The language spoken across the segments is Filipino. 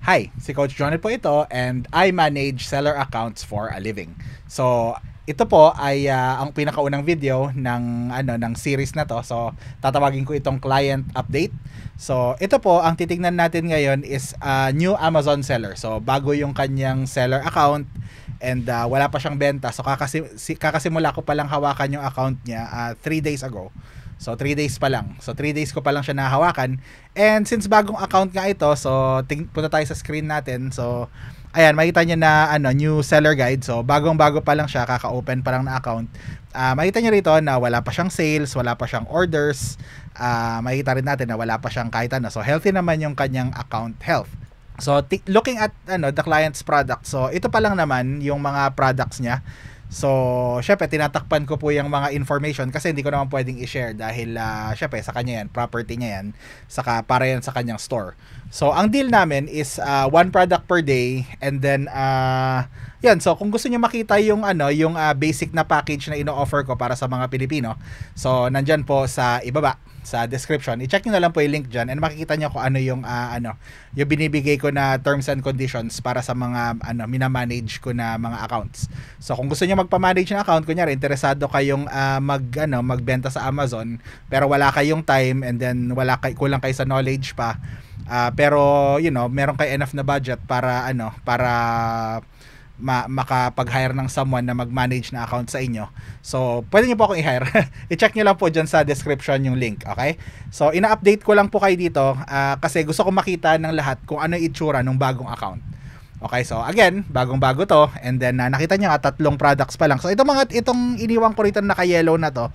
Hi, si Coach Jonel po ito and I manage seller accounts for a living. So, ito po ay ang pinakaunang video ng series na to. So, tatawagin ko itong client update. So, ito po ang titingnan natin ngayon is new Amazon seller. So, bago yung kanyang seller account and wala pa siyang benta. So, kakasimula ko pa lang hawakan yung account niya 3 days ago. So 3 days pa lang. So 3 days ko pa lang siya nahawakan. And since bagong account nga ito, so punta tayo sa screen natin. So ayan, makita niyo na new seller guide. So bagong-bago pa lang siya, kaka-open pa lang na account. Makita niyo rito na wala pa siyang sales, wala pa siyang orders. Makita rin natin na wala pa siyang kahit ano. So healthy naman yung kanyang account health. So looking at the client's product. So ito pa lang naman yung mga products niya. So, syempre, tinatakpan ko po yung mga information kasi hindi ko naman pwedeng i-share dahil, syempre, sa kanya yan, property niya yan, saka para yan sa kanyang store. So, ang deal namin is one product per day and then, yan. So, kung gusto niyo makita yung, yung basic na package na ino-offer ko para sa mga Pilipino, so, nandyan po sa ibaba, sa description. I-check niyo na lang po yung link dyan and makikita niyo kung ano yung, yung binibigay ko na terms and conditions para sa mga, minamanage ko na mga accounts. So, kung gusto niyo magpa-manage ng account, kunyari, interesado kayong magbenta sa Amazon, pero wala kayong time and then kulang kayo sa knowledge pa, pero, meron kayo enough na budget para, makapag-hire ng someone na mag-manage na account sa inyo. So, pwede niyo po akong i-hire. I-check niyo lang po dyan sa description yung link, okay? So, ina-update ko lang po kayo dito kasi gusto ko makita ng lahat kung ano yung itsura ng bagong account. Okay, so again, bagong-bago to and then nakita niyo nga 3 products pa lang. So, itong iniwan ko rito na naka-yellow na to.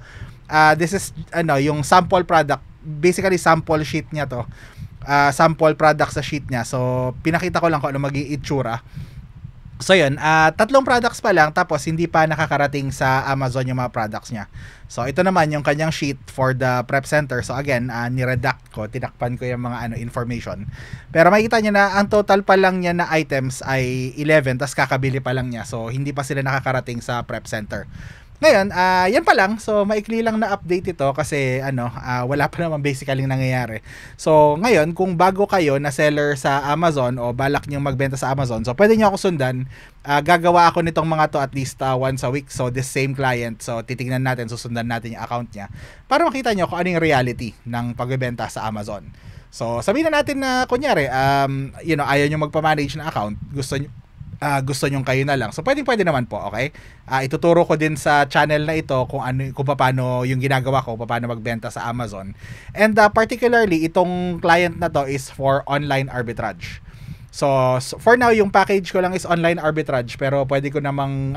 This is yung sample product, basically sample sheet niya to. Sample product sa sheet niya. So, pinakita ko lang kung ano magiging itsura. So yun, 3 products pa lang tapos hindi pa nakakarating sa Amazon yung mga products niya. So ito naman yung kanyang sheet for the prep center. So again, ni-redact ko, tinakpan ko yung mga information. Pero makikita niyo na ang total pa lang niya na items ay 11 tapos kakabili pa lang niya. So hindi pa sila nakakarating sa prep center. Ngayon, yan pa lang. So, maikli lang na update ito kasi wala pa naman basically nangyayari. So, ngayon, kung bago kayo na seller sa Amazon o balak nyo magbenta sa Amazon, so pwede nyo ako sundan. Gagawa ako nitong mga to at least once a week. So, this same client. So, titingnan natin, susundan natin yung account niya para makita nyo kung ano yung reality ng pagbebenta sa Amazon. So, sabihin na natin na, kunyari, ayaw nyo magpa-manage na account. Gusto nyong kayo na lang. So pwede naman po, okay? Ituturo ko din sa channel na ito kung paano yung ginagawa ko, paano magbenta sa Amazon. And particularly itong client na to is for online arbitrage. So for now yung package ko lang is online arbitrage pero pwede namang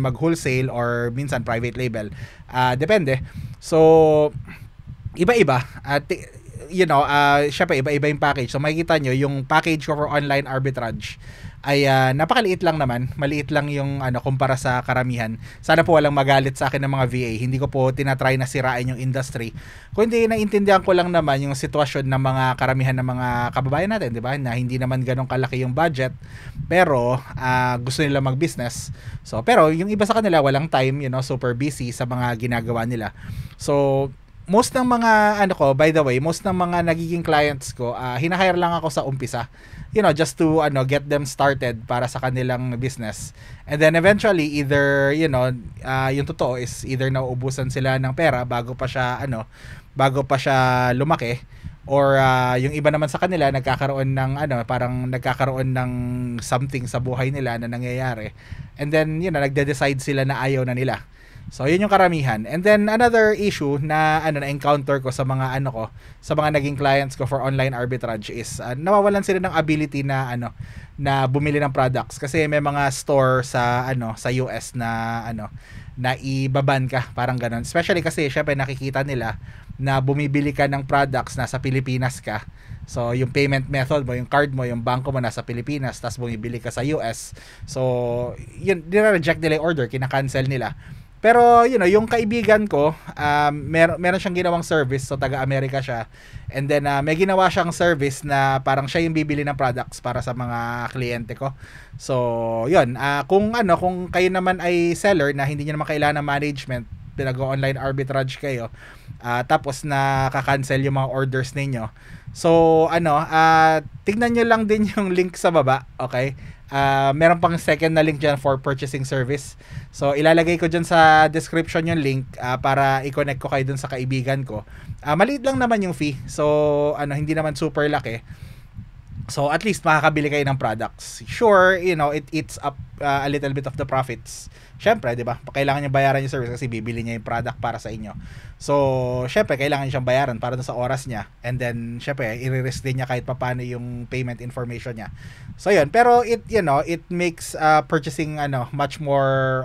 mag-wholesale or minsan private label. Depende. So iba-iba. Syempre iba-iba yung package. So makikita nyo yung package ko for online arbitrage ay napakaliit lang naman. Maliit lang yung kumpara sa karamihan. Sana po walang magalit sa akin ng mga VA. Hindi ko po tinatry na sirain yung industry. Kundi naiintindihan ko lang naman yung sitwasyon ng mga karamihan ng mga kababayan natin, di ba? Na hindi naman ganun kalaki yung budget. Pero gusto nila mag-business. So, pero yung iba sa kanila walang time, super busy sa mga ginagawa nila. So, most ng mga by the way, most ng mga nagiging clients ko, hinahire lang ako sa umpisa. Just to get them started para sa kanilang business. And then eventually either yung totoo is either nauubusan sila ng pera bago pa siya lumaki or yung iba naman sa kanila nagkakaroon ng parang nagkakaroon ng something sa buhay nila na nangyayari. And then nagde-decide sila na ayaw na nila. So, yun yung karamihan. And then, another issue na na-encounter ko sa mga sa mga naging clients ko for online arbitrage is nawawalan sila ng ability na na bumili ng products kasi may mga store sa sa US na na ibaban ka, parang ganun. Especially kasi syempre nakikita nila na bumibili ka ng products nasa Pilipinas ka. So, yung payment method mo, yung card mo, yung bangko mo nasa Pilipinas, tapos bumibili ka sa US. So, yun, nire-reject nila yung order, kina-cancel nila. Pero, yung kaibigan ko, meron siyang ginawang service, so taga-Amerika siya. And then, may ginawa siyang service na parang siya yung bibili ng products para sa mga kliyente ko. So, yun. Kung kayo naman ay seller na hindi niyo naman kailangan ng management, pinag-online arbitrage kayo, tapos nakaka-cancel yung mga orders ninyo. So tignan nyo lang din yung link sa baba, okay? Meron pang second na link dyan for purchasing service. So ilalagay ko dyan sa description yung link para i-connect ko kayo dun sa kaibigan ko. Maliit lang naman yung fee. So hindi naman super laki. So at least makakabili kayo ng products. Sure, it eats up a little bit of the profits. Syempre, 'di ba? Kailangan niya bayaran yung service kasi bibili niya yung product para sa inyo. So, syempre kailangan niya siyang bayaran para sa oras niya. And then syempre, i-risk din niya kahit papaano yung payment information niya. So, 'yun. Pero it makes purchasing much more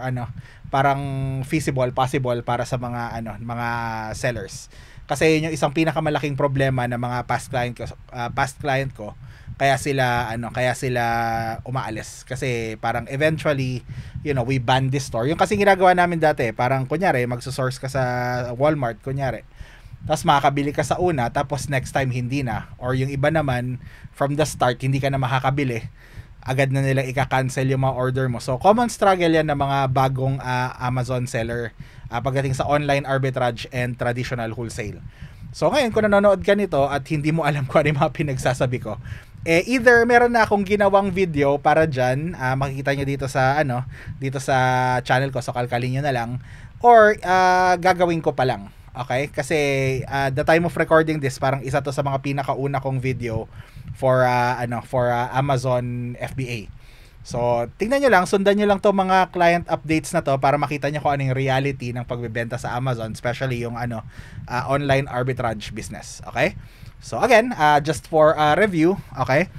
parang feasible, possible para sa mga mga sellers. Kasi yun yung isang pinakamalaking problema ng mga past client ko kaya sila umaalis kasi parang eventually we ban this store. Yung kasi ginagawa namin dati, parang kunyari magso-source ka sa Walmart kunyari, tapos makakabili ka sa una, tapos next time hindi na, or yung iba naman from the start hindi ka na makakabili, agad na nilang ika-cancel yung mga order mo. So common struggle yan ng mga bagong Amazon seller pagdating sa online arbitrage and traditional wholesale. So ngayon kung nanonood ka nito at hindi mo alam kung ano yung mga pinagsasabi ko, either meron na akong ginawang video para dyan, makikita nyo dito sa channel ko, so kalkalin nyo na lang, or gagawin ko pa lang. Okay? Kasi the time of recording this, parang isa to sa mga pinakauna kong video for Amazon FBA. So, tingnan nyo lang, sundan nyo lang to mga client updates na to para makita nyo kung ano yung reality ng pagbebenta sa Amazon, especially yung online arbitrage business. Okay? So, again, just for review, okay?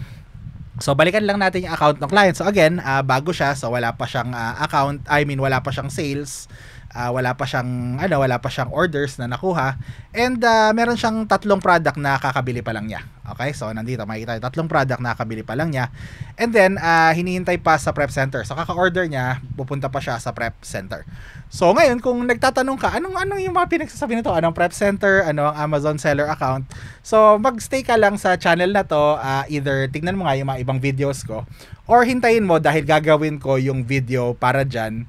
So, balikan lang natin yung account ng client. So, again, bago siya, so wala pa siyang account, wala pa siyang sales, wala pa siyang orders na nakuha, and meron siyang 3 product na kakabili pa lang niya. Okay, so nandito makikita yung 3 product na kakabili pa lang niya, and then hinihintay pa sa prep center. So kaka-order niya, pupunta pa siya sa prep center. So ngayon kung nagtatanong ka, anong yung mga pinagsasabi nito, anong prep center, ano ang Amazon seller account, so magstay ka lang sa channel na to, either tignan mo nga yung mga ibang videos ko, or hintayin mo dahil gagawin ko yung video para dyan,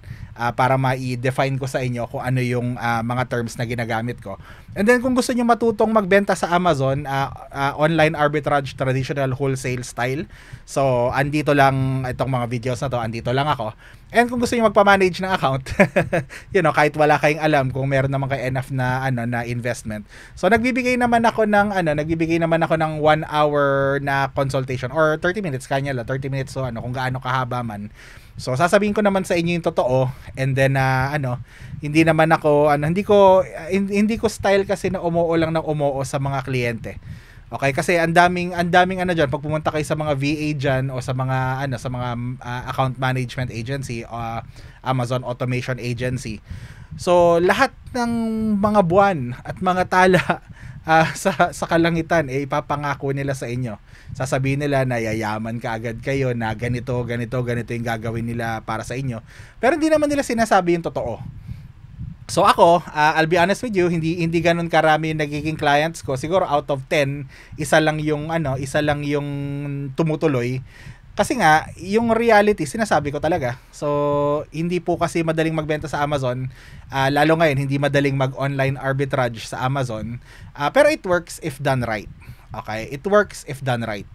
para ma-define ko sa inyo kung ano yung mga terms na ginagamit ko. And then kung gusto niyo matutong magbenta sa Amazon, online arbitrage, traditional wholesale style, so andito lang itong mga videos na to, andito lang ako. And kung gusto niyo magpa-manage ng account, kahit wala kayong alam kung meron naman kayo enough na na investment. So nagbibigay naman ako ng 1 hour na consultation, or 30 minutes kanya lang, 30 minutes, so kung gaano kahaba man. So sasabihin ko naman sa inyo yung totoo, and then hindi naman ako hindi ko style kasi na umuo lang ng umuo sa mga kliyente. Okay, kasi ang daming diyan pag pumunta kayo sa mga VA diyan o sa mga account management agency, Amazon automation agency. So lahat ng mga buwan at mga tala sa kalangitan ipapangako nila sa inyo. Sasabihin nila na yayaman ka agad kayo, na ganito yung gagawin nila para sa inyo. Pero hindi naman nila sinasabi yung totoo. So ako, I'll be honest with you, hindi ganun karami nagiging clients ko. Siguro out of 10, isa lang yung tumutuloy. Kasi nga, yung reality sinasabi ko talaga. So, hindi po kasi madaling magbenta sa Amazon. Lalo ngayon, hindi madaling mag-online arbitrage sa Amazon. Pero it works if done right. Okay? It works if done right.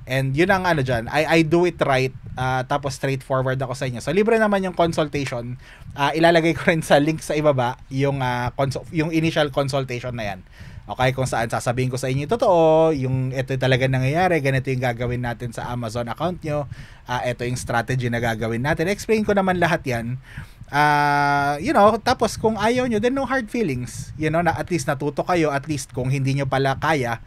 And yun ang dyan, I do it right, tapos straightforward ako sa inyo. So libre naman yung consultation. Ilalagay ko rin sa link sa ibaba yung initial consultation na yan. Okay, kung saan sasabihin ko sa inyo totoo, yung ito talaga nangyayari, ganito yung gagawin natin sa Amazon account nyo, ito yung strategy na gagawin natin. Explain ko naman lahat yan. Tapos kung ayaw nyo, then no hard feelings. Na at least natuto kayo, at least kung hindi nyo pala kaya,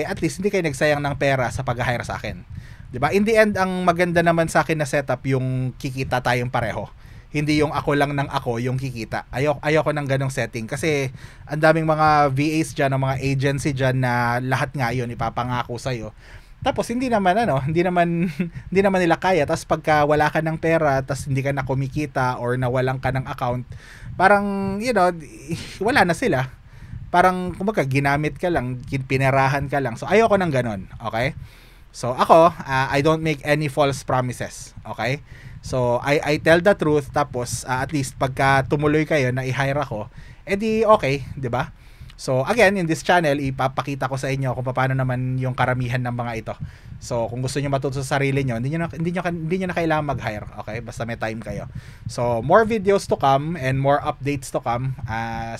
at least hindi kayo nagsayang ng pera sa pag-hire sa akin. 'Di ba? In the end, ang maganda naman sa akin na setup yung kikita tayong pareho. Hindi yung ako lang ng ako yung kikita. Ayoko ng ganong setting kasi ang daming mga VAs diyan, mga agency diyan na lahat nga yun ipapangako sa iyo. Tapos hindi naman nila kaya. Tapos pagka wala ka ng pera, tapos hindi ka na kumikita or nawalan ka ng account, parang wala na sila. Parang kumbaga ginamit ka lang, pinerahan ka lang. So ayoko ng ganon, okay? So ako, I don't make any false promises. Okay? So I tell the truth, tapos at least pagka tumuloy kayo na i-hire ako, edi okay, 'di ba? So again, in this channel, ipapakita ko sa inyo kung paano naman yung karamihan ng mga ito. So kung gusto niyo matuto sa sarili niyo, hindi niyo na kailangan mag-hire, okay? Basta may time kayo. So more videos to come and more updates to come.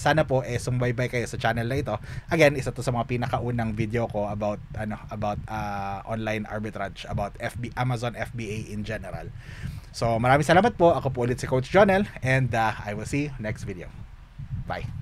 Sana po sumbaybay kayo sa channel na ito. Again, isa to sa mga pinakaunang video ko about online arbitrage, about Amazon FBA in general. So maraming salamat po. Ako po ulit si Coach Jonel, and I will see you next video. Bye.